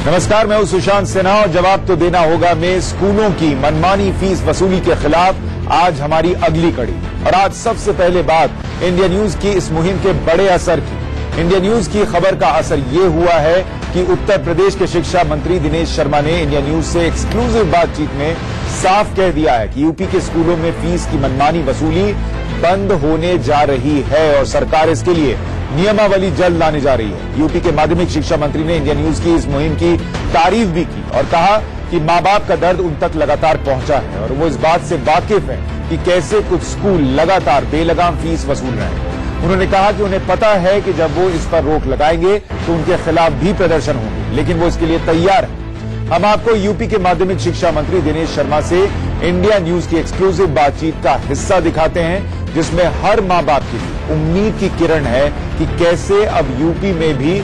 नमस्कार, मैं हूं सुशांत सिन्हा और जवाब तो देना होगा में स्कूलों की मनमानी फीस वसूली के खिलाफ आज हमारी अगली कड़ी। और आज सबसे पहले बात इंडिया न्यूज की इस मुहिम के बड़े असर की। इंडिया न्यूज की खबर का असर ये हुआ है कि उत्तर प्रदेश के शिक्षा मंत्री दिनेश शर्मा ने इंडिया न्यूज से एक्सक्लूसिव बातचीत में साफ कह दिया है कि यूपी के स्कूलों में फीस की मनमानी वसूली बंद होने जा रही है और सरकार इसके लिए नियमावली जल्द लाने जा रही है। यूपी के माध्यमिक शिक्षा मंत्री ने इंडिया न्यूज की इस मुहिम की तारीफ भी की और कहा कि मां बाप का दर्द उन तक लगातार पहुंचा है और वो इस बात से वाकिफ है कि कैसे कुछ स्कूल लगातार बेलगाम फीस वसूल रहे हैं। उन्होंने कहा कि उन्हें पता है कि जब वो इस पर रोक लगाएंगे तो उनके खिलाफ भी प्रदर्शन होंगे, लेकिन वो इसके लिए तैयार है। हम आपको यूपी के माध्यमिक शिक्षा मंत्री दिनेश शर्मा से इंडिया न्यूज की एक्सक्लूसिव बातचीत का हिस्सा दिखाते हैं, जिसमें हर मां बाप के लिए उम्मीद की किरण है कि कैसे अब यूपी में भी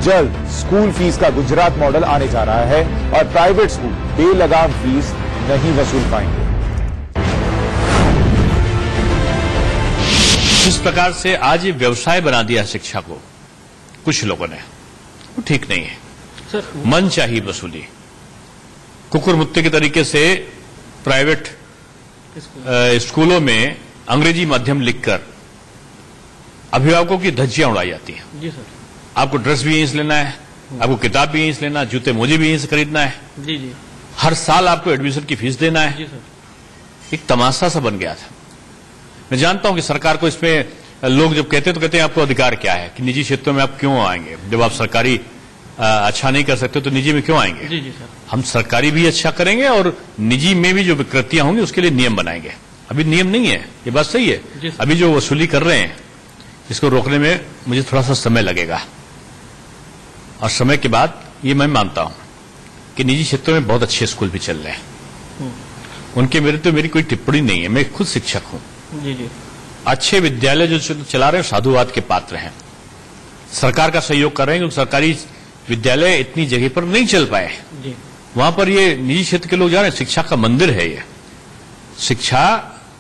जल्द स्कूल फीस का गुजरात मॉडल आने जा रहा है और प्राइवेट स्कूल बेलगाम फीस नहीं वसूल पाएंगे। जिस प्रकार से आज ये व्यवसाय बना दिया शिक्षा को कुछ लोगों ने, वो ठीक नहीं है सर। मन चाहिए वसूली, कुकुर मुत्ते के तरीके से प्राइवेट स्कूलों में अंग्रेजी माध्यम लिखकर अभिभावकों की धज्जियां उड़ाई जाती हैं। जी सर। आपको ड्रेस भी यहीं से लेना है, आपको किताब भी यहीं से लेना है, जूते मोजे भी यहीं से खरीदना है। जी जी। हर साल आपको एडमिशन की फीस देना है। जी सर। एक तमाशा सा बन गया था। मैं जानता हूं कि सरकार को इसमें लोग जब कहते हैं तो कहते हैं आपको अधिकार क्या है कि निजी क्षेत्रों में आप क्यों आएंगे, जब आप सरकारी अच्छा नहीं कर सकते तो निजी में क्यों आएंगे। जी जी सर। हम सरकारी भी अच्छा करेंगे और निजी में भी जो विकृतियां होंगी उसके लिए नियम बनाएंगे। अभी नियम नहीं है, ये बात सही है। अभी जो वसूली कर रहे हैं इसको रोकने में मुझे थोड़ा सा समय लगेगा और समय के बाद ये मैं मानता हूं कि निजी क्षेत्रों में बहुत अच्छे स्कूल भी चल रहे हैं। उनके मेरी कोई टिप्पणी नहीं है, मैं खुद शिक्षक हूं। जी जी। अच्छे विद्यालय जो चला रहे हैं साधुवाद के पात्र हैं, सरकार का सहयोग कर रहे हैं क्योंकि सरकारी विद्यालय इतनी जगह पर नहीं चल पाए। जी। वहां पर ये निजी क्षेत्र के लोग जा रहे हैं। शिक्षा का मंदिर है ये, शिक्षा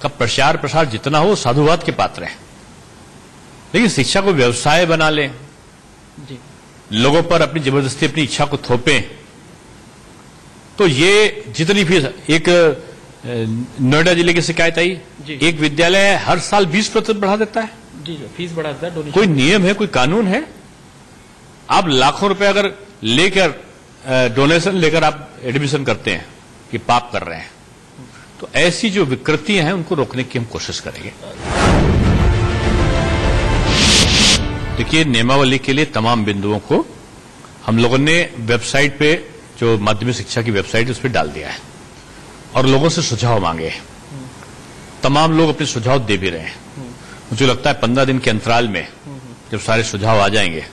का प्रचार प्रसार जितना हो साधुवाद के पात्र है, लेकिन शिक्षा को व्यवसाय बना लें, जी, लोगों पर अपनी जबरदस्ती अपनी इच्छा को थोपें, तो ये जितनी फीस, एक नोएडा जिले की शिकायत आई, एक विद्यालय हर साल 20% बढ़ा देता है। जी जी, फीस बढ़ा देता है। कोई नियम है, कोई कानून है? आप लाखों रुपए अगर लेकर डोनेशन लेकर आप एडमिशन करते हैं कि पाप कर रहे हैं, तो ऐसी जो विकृतियां हैं उनको रोकने की हम कोशिश करेंगे। देखिए, नियमावली के लिए तमाम बिंदुओं को हम लोगों ने वेबसाइट पे, जो माध्यमिक शिक्षा की वेबसाइट है, उस पर डाल दिया है और लोगों से सुझाव मांगे हैं। तमाम लोग अपने सुझाव दे भी रहे हैं। मुझे लगता है 15 दिन के अंतराल में जब सारे सुझाव आ जाएंगे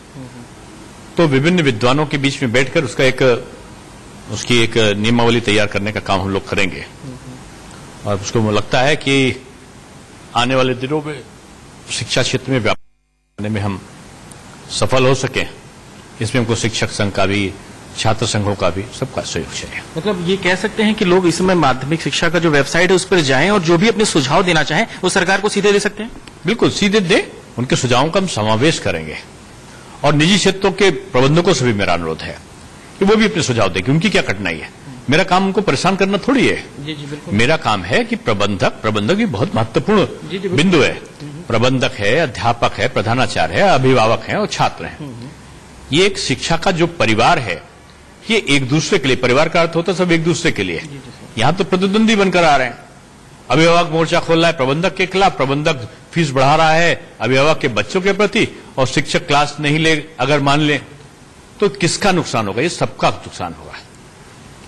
तो विभिन्न विद्वानों के बीच में बैठकर उसकी एक नियमावली तैयार करने का काम हम लोग करेंगे और उसको मुझे लगता है कि आने वाले दिनों में शिक्षा क्षेत्र में व्यापार करने में हम सफल हो सकें। इसमें हमको शिक्षक संघ का भी, छात्र संघों का भी, सबका सहयोग चाहिए। मतलब ये कह सकते हैं कि लोग इस समय माध्यमिक शिक्षा का जो वेबसाइट है उस पर जाएं और जो भी अपने सुझाव देना चाहें वो सरकार को सीधे दे सकते हैं। बिल्कुल सीधे दें, उनके सुझावों का हम समावेश करेंगे और निजी क्षेत्रों के प्रबंधकों से भी मेरा अनुरोध है कि वो भी अपने सुझाव दें कि उनकी क्या कठिनाई है। मेरा काम उनको परेशान करना थोड़ी है। जी जी, बिल्कुल। मेरा काम है कि प्रबंधक भी बहुत महत्वपूर्ण बिंदु है। प्रबंधक है, अध्यापक है, प्रधानाचार्य है, अभिभावक है और छात्र हैं। ये एक शिक्षा का जो परिवार है, ये एक दूसरे के लिए, परिवार का अर्थ होता है सब एक दूसरे के लिए। यहां तो प्रतिद्वंदी बनकर आ रहे हैं। अभिभावक मोर्चा खोल रहा है प्रबंधक के खिलाफ, प्रबंधक फीस बढ़ा रहा है अभिभावक के बच्चों के प्रति और शिक्षक क्लास नहीं ले, अगर मान ले तो किसका नुकसान होगा? ये सबका नुकसान होगा।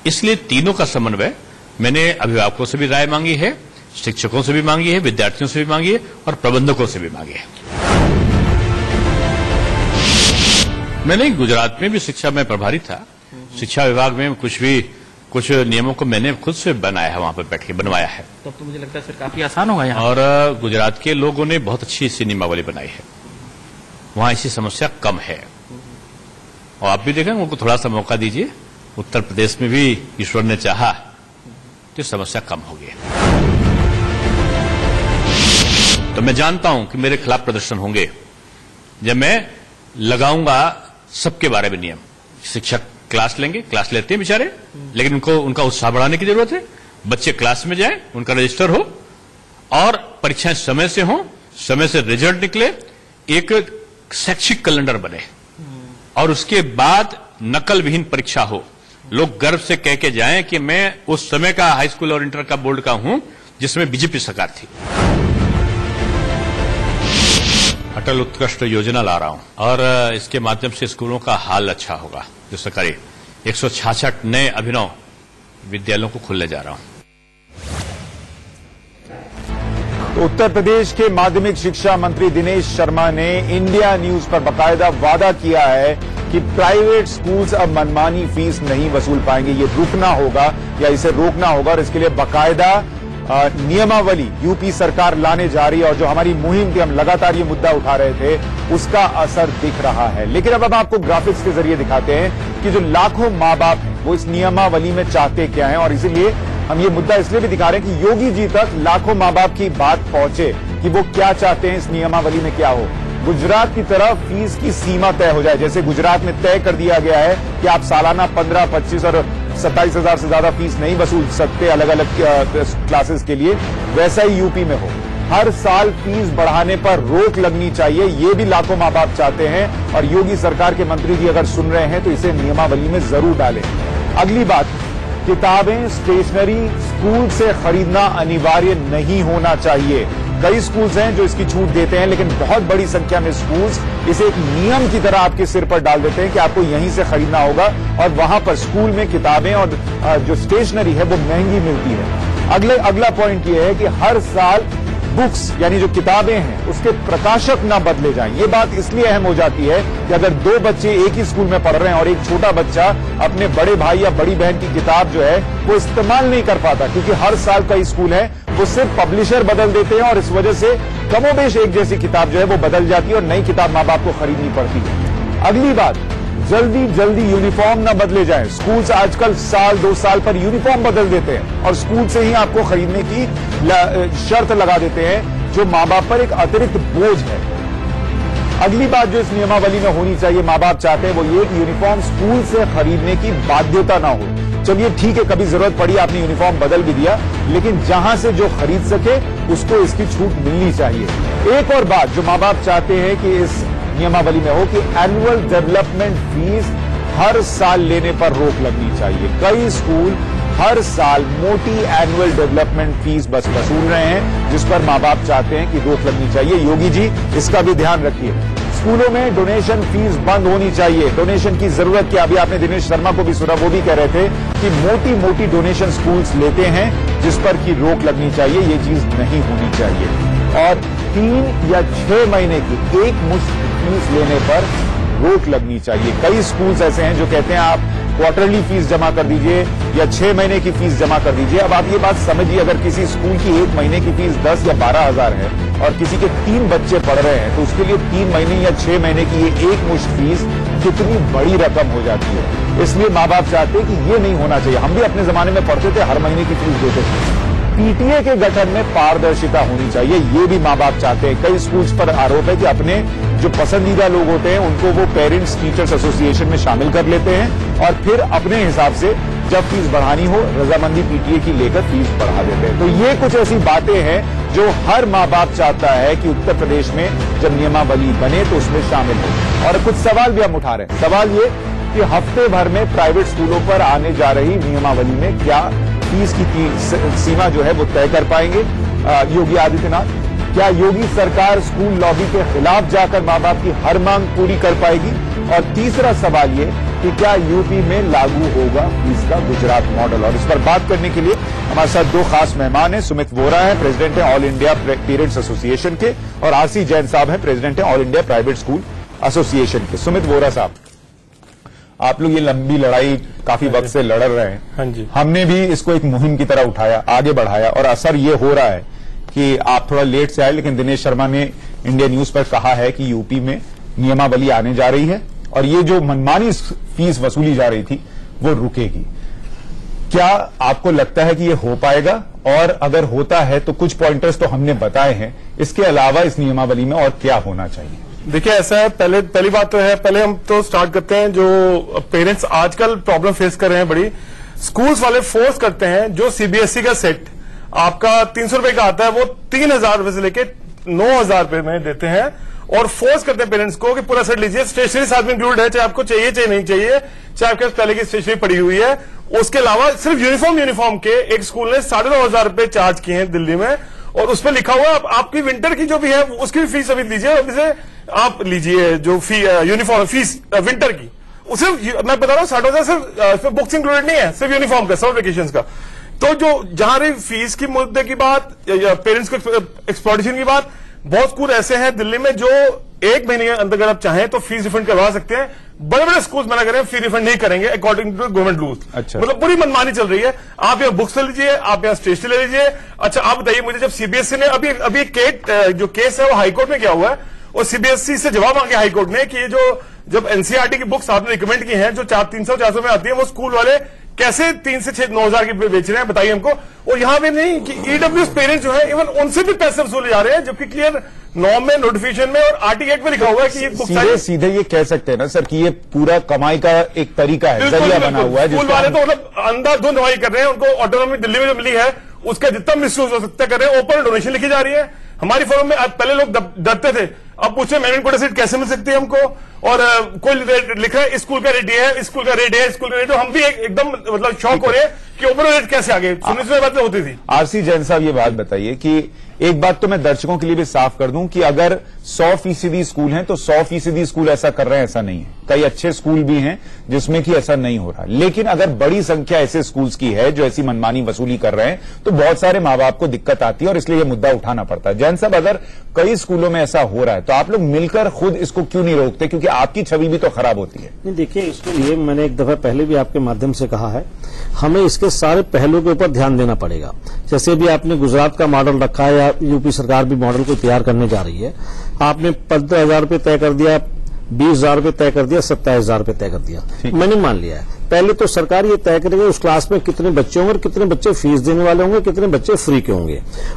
इसलिए तीनों का समन्वय मैंने अभिभावकों से भी राय मांगी है, शिक्षकों से भी मांगी है, विद्यार्थियों से भी मांगी है और प्रबंधकों से भी मांगी है। मैंने गुजरात में भी शिक्षा में प्रभारी था, शिक्षा विभाग में कुछ नियमों को मैंने खुद से बनाया है, वहां पर बैठ के बनवाया है। तब तो मुझे लगता है सर काफी आसान होगा यहाँ। और गुजरात के लोगों ने बहुत अच्छी सी नियमावली बनाई है, वहां ऐसी समस्या कम है। और आप भी देखें, उनको थोड़ा सा मौका दीजिए। उत्तर प्रदेश में भी ईश्वर ने चाहा तो समस्या कम होगी। तो मैं जानता हूं कि मेरे खिलाफ प्रदर्शन होंगे जब मैं लगाऊंगा सबके बारे में नियम, शिक्षक क्लास लेंगे, क्लास लेते हैं बेचारे, लेकिन उनका उत्साह बढ़ाने की जरूरत है। बच्चे क्लास में जाएं, उनका रजिस्टर हो और परीक्षाएं समय से हो, समय से रिजल्ट निकले, एक शैक्षिक कैलेंडर बने और उसके बाद नकल विहीन परीक्षा हो। लोग गर्व से कह के जाएं कि मैं उस समय का हाई स्कूल और इंटर का बोर्ड का हूं जिसमें बीजेपी सरकार थी। अटल उत्कृष्ट योजना ला रहा हूं और इसके माध्यम से स्कूलों का हाल अच्छा होगा। जो सरकारी 166 नए अभिनव विद्यालयों को खोलने जा रहा हूं। तो उत्तर प्रदेश के माध्यमिक शिक्षा मंत्री दिनेश शर्मा ने इंडिया न्यूज पर बाकायदा वादा किया है कि प्राइवेट स्कूल्स अब मनमानी फीस नहीं वसूल पाएंगे। ये रुकना होगा या इसे रोकना होगा और इसके लिए बाकायदा नियमावली यूपी सरकार लाने जा रही है। और जो हमारी मुहिम थी, हम लगातार ये मुद्दा उठा रहे थे, उसका असर दिख रहा है। लेकिन अब हम आपको ग्राफिक्स के जरिए दिखाते हैं कि जो लाखों मां बाप हैं वो इस नियमावली में चाहते क्या है। और इसीलिए हम ये मुद्दा इसलिए भी दिखा रहे हैं कि योगी जी तक लाखों मां बाप की बात पहुंचे कि वो क्या चाहते हैं इस नियमावली में क्या हो। गुजरात की तरफ फीस की सीमा तय हो जाए, जैसे गुजरात में तय कर दिया गया है कि आप सालाना 15, 25 और 27,000 से ज्यादा फीस नहीं वसूल सकते अलग अलग क्लासेस के लिए, वैसा ही यूपी में हो। हर साल फीस बढ़ाने पर रोक लगनी चाहिए, ये भी लाखों मां बाप चाहते हैं। और योगी सरकार के मंत्री जी अगर सुन रहे हैं तो इसे नियमावली में जरूर डालें। अगली बात, किताबें, स्टेशनरी स्कूल से खरीदना अनिवार्य नहीं होना चाहिए। कई स्कूल्स हैं जो इसकी छूट देते हैं, लेकिन बहुत बड़ी संख्या में स्कूल्स इसे एक नियम की तरह आपके सिर पर डाल देते हैं कि आपको यहीं से खरीदना होगा और वहां पर स्कूल में किताबें और जो स्टेशनरी है वो महंगी मिलती है। अगला पॉइंट ये है कि हर साल बुक्स यानी जो किताबें हैं उसके प्रकाशक ना बदले जाएं। ये बात इसलिए अहम हो जाती है कि अगर दो बच्चे एक ही स्कूल में पढ़ रहे हैं और एक छोटा बच्चा अपने बड़े भाई या बड़ी बहन की किताब जो है वो इस्तेमाल नहीं कर पाता, क्योंकि हर साल कई स्कूल है वो सिर्फ पब्लिशर बदल देते हैं और इस वजह से कमोबेश एक जैसी किताब जो है वो बदल जाती है और नई किताब मां बाप को खरीदनी पड़ती है। अगली बात, जल्दी यूनिफॉर्म ना बदले जाएं। स्कूल्स आजकल साल 2 साल पर यूनिफॉर्म बदल देते हैं और स्कूल से ही आपको खरीदने की शर्त लगा देते हैं, जो मां बाप पर एक अतिरिक्त बोझ है। अगली बात जो इस नियमावली में होनी चाहिए, मां बाप चाहते हैं वो ये कि यूनिफॉर्म स्कूल से खरीदने की बाध्यता ना हो। चलिए ठीक है, कभी जरूरत पड़ी आपने यूनिफॉर्म बदल भी दिया, लेकिन जहां से जो खरीद सके उसको इसकी छूट मिलनी चाहिए। एक और बात जो मां बाप चाहते हैं कि इस नियमावली में हो कि एनुअल डेवलपमेंट फीस हर साल लेने पर रोक लगनी चाहिए। कई स्कूल हर साल मोटी एनुअल डेवलपमेंट फीस बस वसूल रहे हैं, जिस पर मां बाप चाहते हैं कि रोक लगनी चाहिए। योगी जी इसका भी ध्यान रखिए। स्कूलों में डोनेशन फीस बंद होनी चाहिए। डोनेशन की जरूरत क्या, अभी आपने दिनेश शर्मा को भी सुना, वो भी कह रहे थे कि मोटी डोनेशन स्कूल्स लेते हैं जिस पर की रोक लगनी चाहिए। ये चीज नहीं होनी चाहिए। और 3 या 6 महीने की एक मुश्त फीस लेने पर रोक लगनी चाहिए। कई स्कूल्स ऐसे हैं जो कहते हैं आप क्वार्टरली फीस जमा कर दीजिए या 6 महीने की फीस जमा कर दीजिए। अब आप ये बात समझिए, अगर किसी स्कूल की 1 महीने की फीस 10 या 12,000 है और किसी के 3 बच्चे पढ़ रहे हैं तो उसके लिए 3 महीने या 6 महीने की ये एक मुश्त फीस कितनी बड़ी रकम हो जाती है। इसलिए मां बाप चाहते हैं कि ये नहीं होना चाहिए। हम भी अपने जमाने में पढ़ते थे, हर महीने की फीस देते थे। पीटीए के गठन में पारदर्शिता होनी चाहिए, ये भी मां बाप चाहते हैं। कई स्कूल्स पर आरोप है कि अपने जो पसंदीदा लोग होते हैं उनको वो पेरेंट्स टीचर्स एसोसिएशन में शामिल कर लेते हैं और फिर अपने हिसाब से जब फीस बढ़ानी हो रजामंदी पीटीए की लेकर फीस बढ़ा देते हैं। तो ये कुछ ऐसी बातें हैं जो हर मां बाप चाहता है कि उत्तर प्रदेश में जब नियमावली बने तो उसमें शामिल हो। और कुछ सवाल भी हम उठा रहे हैं। सवाल ये कि हफ्ते भर में प्राइवेट स्कूलों पर आने जा रही नियमावली में क्या फीस की सीमा जो है वो तय कर पाएंगे योगी आदित्यनाथ? क्या योगी सरकार स्कूल लॉबी के खिलाफ जाकर मां बाप की हर मांग पूरी कर पाएगी? और तीसरा सवाल ये कि क्या यूपी में लागू होगा फीस का गुजरात मॉडल? और इस पर बात करने के लिए हमारे साथ 2 खास मेहमान हैं। सुमित वोरा हैं, प्रेसिडेंट हैं ऑल इंडिया पेरेंट्स एसोसिएशन के, और आरसी जैन साहब हैं, प्रेसिडेंट हैं all India private school association के। सुमित वोरा साहब, आप लोग ये लंबी लड़ाई काफी वक्त से लड़ रहे हैं। हाँ जी। हमने भी इसको एक मुहिम की तरह उठाया, आगे बढ़ाया, और असर ये हो रहा है कि आप थोड़ा लेट से आए, लेकिन दिनेश शर्मा ने इंडिया न्यूज पर कहा है कि यूपी में नियमावली आने जा रही है और ये जो मनमानी फीस वसूली जा रही थी वो रुकेगी। क्या आपको लगता है कि ये हो पाएगा? और अगर होता है तो कुछ पॉइंटर्स तो हमने बताए हैं, इसके अलावा इस नियमावली में और क्या होना चाहिए? देखिए ऐसा है, पहली बात तो है, पहले हम तो स्टार्ट करते हैं जो पेरेंट्स आजकल प्रॉब्लम फेस कर रहे हैं बड़ी। स्कूल्स वाले फोर्स करते हैं, जो सीबीएसई का सेट आपका 300 रुपए का आता है वो 3000 रुपए से लेके 9000 रुपए में देते हैं, और फोर्स करते हैं पेरेंट्स को कि पूरा सेट लीजिए, स्टेशनरी साथ में इंक्लूड है, चाहे आपको चाहिए चाहे नहीं चाहिए, चाहे आपके पास पहले की स्टेशनरी पड़ी हुई है। उसके अलावा सिर्फ यूनिफॉर्म के एक स्कूल ने 9,500 रुपए चार्ज किए हैं दिल्ली में, और उस पर लिखा हुआ आपकी विंटर की जो भी है उसकी भी फीस अभी लीजिए, और जैसे आप लीजिए जो यूनिफॉर्म फीस विंटर की, उसे मैं बता रहा हूँ 60,000 सिर्फ बुक्स इंक्लूडेड नहीं है, सिर्फ यूनिफॉर्म का, समर वेकेशन का। तो जो जहां रही फीस की मुद्दे की बात या पेरेंट्स को एक्सप्लॉइटेशन की बात, बहुत स्कूल ऐसे हैं दिल्ली में जो 1 महीने के अंदर अगर आप चाहें तो फीस रिफंड करवा सकते हैं। बड़े बड़े स्कूल मना करें, फी रिफंड नहीं करेंगे अकॉर्डिंग टू गवर्नमेंट रूल। अच्छा। मतलब पूरी मनमानी चल रही है। आप यहाँ बुक्स ले लीजिए, आप यहाँ स्टेशनरी ले लीजिए। अच्छा आप बताइए मुझे, जब सीबीएसई ने अभी जो केस है वो हाईकोर्ट में क्या हुआ है, और सीबीएसई से जवाब मांगे हाईकोर्ट ने कि ये जब एनसीईआरटी की बुक्स आपने रिकमेंड की हैं जो 300-400 में आती है, वो स्कूल वाले कैसे 3 से 9,000 की बेच रहे हैं, बताइए हमको। और यहां पे नहीं कि ईडब्ल्यूएस पेरेंट्स जो है इवन उनसे भी पैसे वसूले जा रहे हैं, जबकि क्लियर नॉर्म में, नोटिफिकेशन में और आरटी एक्ट में लिखा हुआ है कि ये बुक सीधे ये कह सकते हैं ना सर कि ये पूरा कमाई का एक तरीका है, जरिया बना हुआ है। स्कूल वाले तो मतलब अंधाधुंध दवाई कर रहे हैं, उनको ऑटोनॉमी दिल्ली में जो मिली है उसका जितना मिसयूज हो सकता है कर रहे हैं। ओपन डोनेशन लिखी जा रही है। हमारी फॉर्म में पहले लोग डरते थे, अब पूछे मैनेजमेंट कोटा सीट कैसे मिल सकती है हमको, और कोई लिख रहा है स्कूल का रेट है, स्कूल का रेट है, स्कूल का रेट, तो हम भी एकदम मतलब शॉक हो रहे हैं कि ओपन रेट कैसे आ गए। सुनिश्चित बातें होती थी। आरसी जैन साहब ये बात बताइए कि एक बात तो मैं दर्शकों के लिए भी साफ कर दूं कि अगर 100% स्कूल हैं तो 100% स्कूल ऐसा कर रहे हैं, ऐसा नहीं है। कई अच्छे स्कूल भी हैं जिसमें कि ऐसा नहीं हो रहा, लेकिन अगर बड़ी संख्या ऐसे स्कूल्स की है जो ऐसी मनमानी वसूली कर रहे हैं तो बहुत सारे माँ बाप को दिक्कत आती है, और इसलिए यह मुद्दा उठाना पड़ता है। जैन साहब, अगर कई स्कूलों में ऐसा हो रहा है तो आप लोग मिलकर खुद इसको क्यों नहीं रोकते, क्योंकि आपकी छवि भी तो खराब होती है। नहीं देखिए, इसके लिए मैंने एक दफा पहले भी आपके माध्यम से कहा है, हमें इसके सारे पहलुओं के ऊपर ध्यान देना पड़ेगा। जैसे भी आपने गुजरात का मॉडल रखा है, या यूपी सरकार भी मॉडल को तैयार करने जा रही है। आपने 15,000 रुपये तय कर दिया, 20,000 रुपये तय कर दिया, 27,000 रुपये तय कर दिया, मैंने मान लिया है। पहले तो सरकार ये तय करेगी उस क्लास में कितने बच्चे होंगे और कितने बच्चे फीस देने वाले होंगे, कितने बच्चे फ्री के होंगे,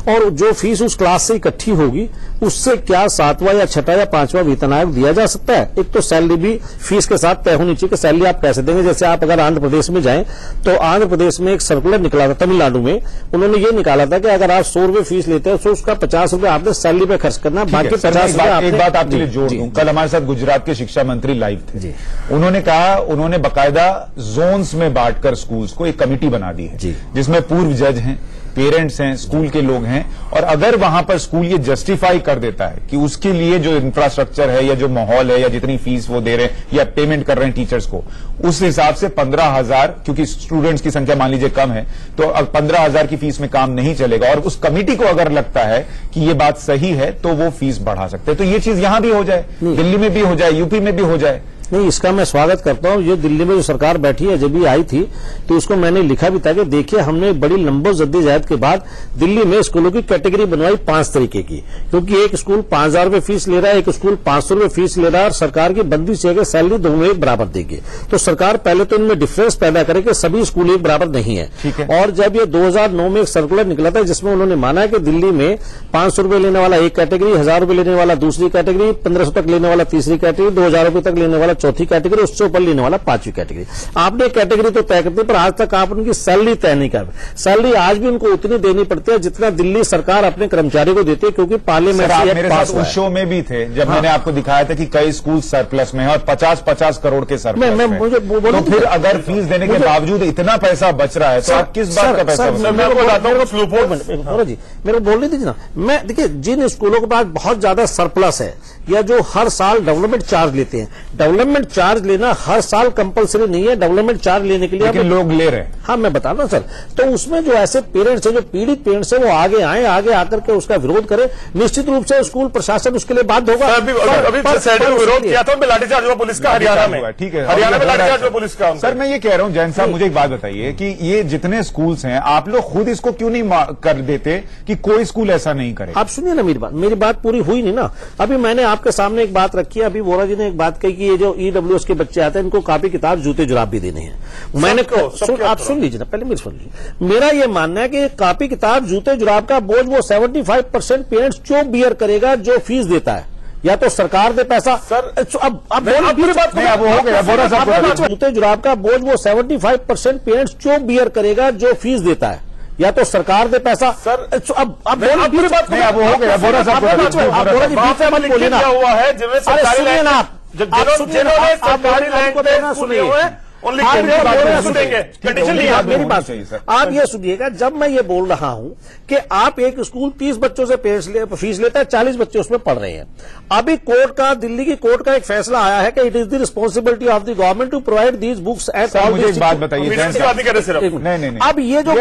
और जो फीस उस क्लास से इकट्ठी होगी उससे क्या 7वां या 6वां या 5वां वेतन आयोग दिया जा सकता है। एक तो सैलरी भी फीस के साथ तय होनी चाहिए कि सैलरी आप कैसे देंगे। जैसे आप अगर आंध्र प्रदेश में जाएं तो आंध्र प्रदेश में एक सर्कुलर निकला था, तमिलनाडु में उन्होंने ये निकाला था कि अगर आप 100 रुपये फीस लेते हैं तो उसका 50 रुपये आपने सैलरी पे खर्च करना, बाकी 50 रुपये। एक बात आपके लिए जोड़ दूं, कल हमारे साथ गुजरात के शिक्षा मंत्री लाइव थे। उन्होंने कहा, उन्होंने बाकायदा जोन्स में बांटकर स्कूल्स को एक कमेटी बना दी है जिसमें पूर्व जज हैं, पेरेंट्स हैं, स्कूल के लोग हैं, और अगर वहां पर स्कूल ये जस्टिफाई कर देता है कि उसके लिए जो इंफ्रास्ट्रक्चर है या जो माहौल है या जितनी फीस वो दे रहे हैं या पेमेंट कर रहे हैं टीचर्स को, उस हिसाब से 15,000, क्योंकि स्टूडेंट्स की संख्या मान लीजिए कम है तो 15,000 की फीस में काम नहीं चलेगा, और उस कमेटी को अगर लगता है कि ये बात सही है तो वो फीस बढ़ा सकते हैं। तो ये चीज यहां भी हो जाए, दिल्ली में भी हो जाए, यूपी में भी हो जाए। नहीं, इसका मैं स्वागत करता हूं। ये दिल्ली में जो सरकार बैठी है, जब भी आई थी तो उसको मैंने लिखा भी था कि देखिए, हमने बड़ी लंबो जद्दोजहद के बाद दिल्ली में स्कूलों की कैटेगरी बनवाई 5 तरीके की, क्योंकि एक स्कूल 5,000 रुपये फीस ले रहा है, एक स्कूल 500 रुपये फीस ले रहा है, और सरकार की बंदी से कि सैलरी दोनों एक बराबर देगी। तो सरकार पहले तो इनमें डिफरेंस पैदा करे कि सभी स्कूल एक बराबर नहीं है। और जब ये 2009 में एक सर्कुलर निकला था जिसमें उन्होंने माना कि दिल्ली में 500 रुपये लेने वाला एक कैटेगरी, 1,000 रुपये लेने वाला दूसरी कैटेगरी, 1,500 तक लेने वाला तीसरी कैटेगरी, 2,000 रुपये तक लेने वाला चौथी कैटेगरी, उससे ऊपर लेने वाला 5वीं कैटेगरी। आपने कैटेगरी तो तय कर दी, पर आज तक आप उनकी सैलरी तय नहीं कर। सैलरी आज भी उनको उतनी देनी पड़ती है जितना दिल्ली सरकार अपने कर्मचारी को देती है, क्योंकि पार्लियामेंट मेरे साथ उस शो में भी थे जब मैंने आपको दिखाया था कि कई स्कूल सरप्लस में है और 50-50 करोड़ के सरप्लस में। मुझे तो फिर अगर फीस देने के बावजूद इतना पैसा बच रहा है तो आप किस बात का पैसा? मैं बताता हूँ जी, मेरे को बोलने दीजिए ना। मैं देखिए, जिन स्कूलों के पास बहुत ज्यादा सरप्लस है या जो हर साल डेवलपमेंट चार्ज लेते हैं, डेवलपमेंट चार्ज लेना हर साल कंपलसरी नहीं है। डेवलपमेंट चार्ज लेने के लिए लोग ले रहे हैं। हाँ, मैं बता रहा हूं सर। तो उसमें जो ऐसे पेरेंट्स हैं, जो पीड़ित पेरेंट्स हैं, वो आगे आए, आगे आकर के उसका विरोध करें। निश्चित रूप से स्कूल प्रशासन उसके लिए बाध्य होगा। अभी विरोध किया था, लाठीचार्ज हुआ पुलिस का हरियाणा में। ठीक है, हरियाणा में लाठीचार्ज हुआ पुलिस का। सर मैं ये कह रहा हूं, जैन साहब मुझे एक बात बताइए कि ये जितने स्कूल्स हैं, आप लोग खुद इसको क्यों नहीं कर देते कि कोई स्कूल ऐसा नहीं करे? आप सुनिए ना मेरी बात पूरी हुई नहीं ना। अभी मैंने आपके सामने एक बात रखी है। अभी वोरा जी ने एक बात कही कि ये जो ईडब्ल्यूएस के बच्चे आते हैं इनको कापी किताब जूते जुराब भी देने हैं। मैंने आप सुन लीजिए ना, पहले मेरी सुन लीजिए। मेरा ये मानना है कि कापी किताब जूते जुराब का बोझ वो 75% पेरेंट्स जो बियर करेगा जो फीस देता है, या तो सरकार दे पैसा। सर, अब पूरी बात नहीं, अब वो हो गया, बोरा साहब जूते जुराब का बोझ वो 75% पेरेंट्स क्यों बियर करेगा जो फीस देता है, या तो सरकार दे पैसा। सर, अब पूरी बात नहीं, अब वो हो गया, बोरा साहब क्या हुआ है जिन्हें सरकारी लैंड जिन्होंने सरकारी लैंड पे सुने हुए हैं मेरी बात आप ये सुनिएगा, जब मैं ये बोल रहा हूं कि आप एक स्कूल 30 बच्चों से फीस लेता है, 40 बच्चे उसमें पढ़ रहे हैं। अभी दिल्ली की कोर्ट का एक फैसला आया है कि it is the responsibility of the government to provide these books at all. मुझे एक बात बताइए, नहीं, अब ये जो आप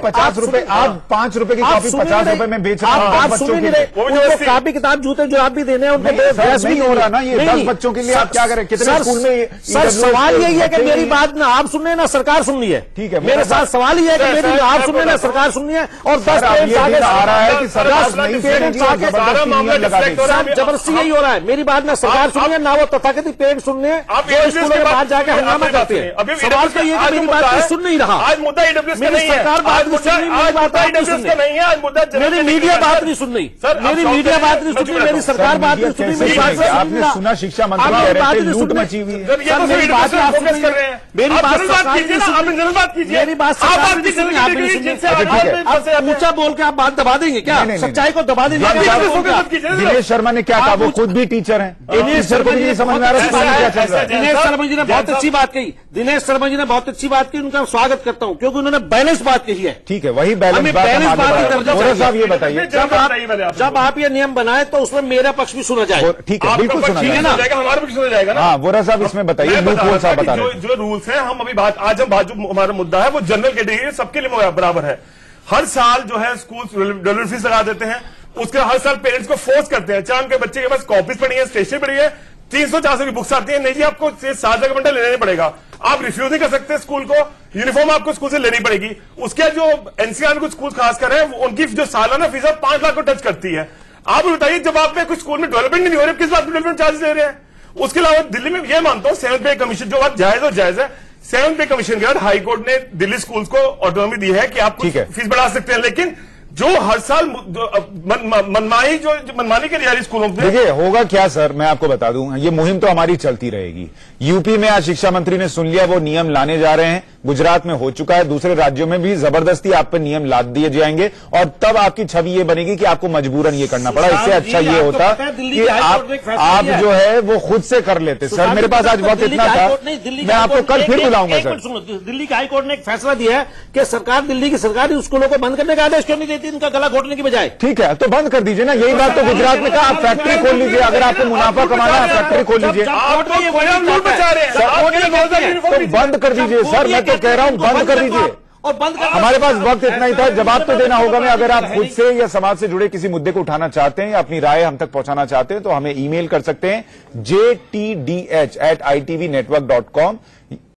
50 रुपए, आप 5 रुपए की कॉपी 50 रुपए में बेच रहे हैं, आप सुन नहीं रहे, उनको कापी किताब जूते जुराब भी देने हैं, उनको ड्रेस भी हो रहा ना, ये 10 बच्चों के लिए क्या करें, कितने स्कूल में। सर सवाल यही है कि मेरी बात ना आप सुन रहे ना सरकार सुन रही है। ठीक है, मेरे साथ सवाल ही है कि मेरी आप सुन रहे ना सरकार सुन रही है, और 10 पेरेंट्स आगे आ रहा है कि सरकार नहीं पेरेंट्स आगे जबरदस्ती यही हो रहा है। मेरी बात ना सरकार सुन रही है ना वो तथाकथित पेरेंट्स सुन रहे हैं जो स्कूलों के बाहर जाकर हंगामा करते हैं। सवाल तो ये मेरी बात सुन नहीं रहा, आज मुद्दा सरकार बात नहीं सुन रही, मेरी बात आप नहीं सुन रही, मेरी मीडिया बात नहीं सुन रही, मेरी मीडिया बात नहीं सुन रही, मेरी सरकार बात नहीं सुन रही, मेरी बात आपने सुना शिक्षा मंत्री लूट मची हुई है। मेरी बात फोकस कर रहे हैं, मेरी बात ऊंचा बोल के आप बात दबा देंगे क्या? सच्चाई को दबा देंगे। दिनेश शर्मा ने क्या कहा, वो खुद भी टीचर हैं, टीचर को भी नहीं समझ में आ रहा क्या चल रहा है। दिनेश शर्मा जी ने बहुत अच्छी बात कही, दिनेश शर्मा जी ने बहुत अच्छी बात की, उनका स्वागत करता हूं क्योंकि उन्होंने बैलेंस बात कही है। ठीक है, वही बैलेंस बात साहब ये बताइए, जब आप ये नियम बनाए तो उसमें मेरा पक्ष भी सुना जाए। ठीक है, बिल्कुल सुना जाएगा, हमारा भी सुना जाएगा ना। हाँ, वोरा साहब इसमें बताइए, साहब बता रहे हैं जो रूल्स हैं, हम अभी आज जो हमारा मुद्दा है वो जनरल कैटेगरी सबके लिए बराबर है। हर साल जो है स्कूल डेलिवरी फीस लगा देते हैं, उसके हर साल पेरेंट्स को फोर्स करते हैं, चाहे उनके बच्चे के पास कॉपीज पड़ी है, स्टेशनरी पड़ी है, 300-400 की बुक्स आती है, नहीं जी आपको 7 का बंडल लेना पड़ेगा, आप रिफ्यूज नहीं कर सकते स्कूल को, यूनिफॉर्म आपको स्कूल से लेनी पड़ेगी। उसके जो एनसीआर में कुछ स्कूल खासकर है, उनकी जो सालाना फीस 5 लाख को टच करती है। आप बताइए, जब आप में कुछ स्कूल में डेवलपमेंट नहीं हो रही, किस बात में डेवलपमेंट चार्जेस ले रहे हैं? उसके अलावा दिल्ली में यह मानता हूं 7th पे कमीशन जो बात जायज और जायज है, 7th पे कमीशन के बाद हाई कोर्ट ने दिल्ली स्कूल्स को ऑटोनॉमी दी है कि आप फीस बढ़ा सकते हैं, लेकिन जो हर साल मनमानी के लिए स्कूलों में देखिए होगा क्या सर, मैं आपको बता दूं, ये मुहिम तो हमारी चलती रहेगी। यूपी में आज शिक्षा मंत्री ने सुन लिया, वो नियम लाने जा रहे हैं, गुजरात में हो चुका है, दूसरे राज्यों में भी जबरदस्ती आप पर नियम लाद दिए जाएंगे, और तब आपकी छवि ये बनेगी कि आपको मजबूरन ये करना पड़ा। इससे अच्छा ये होता कि आप जो है वो खुद से कर लेते। सर मेरे पास आज वक्त इतना था, मैं आपको कल फिर बुलाऊंगा सर। दिल्ली हाई कोर्ट ने एक फैसला दिया है कि सरकार दिल्ली की सरकारी स्कूलों को बंद करने का आदेश क्यों नहीं देती, इनका गला घोटने की बजाय। ठीक है, तो बंद कर दीजिए ना, यही बात तो गुजरात में कहा, आप फैक्ट्री खोल लीजिए, अगर आपको मुनाफा कमाना है फैक्ट्री खोल लीजिए, तो बंद कर दीजिए। सर मैं तो कह रहा हूं बंद कर दीजिए, और बंद कर। हमारे पास वक्त इतना ही था, जवाब तो देना होगा। मैं अगर आप खुद से या समाज से जुड़े किसी मुद्दे को उठाना चाहते हैं या अपनी राय हम तक पहुंचाना चाहते हैं तो हमें ईमेल कर सकते हैं jtdh@itvnetwork.com।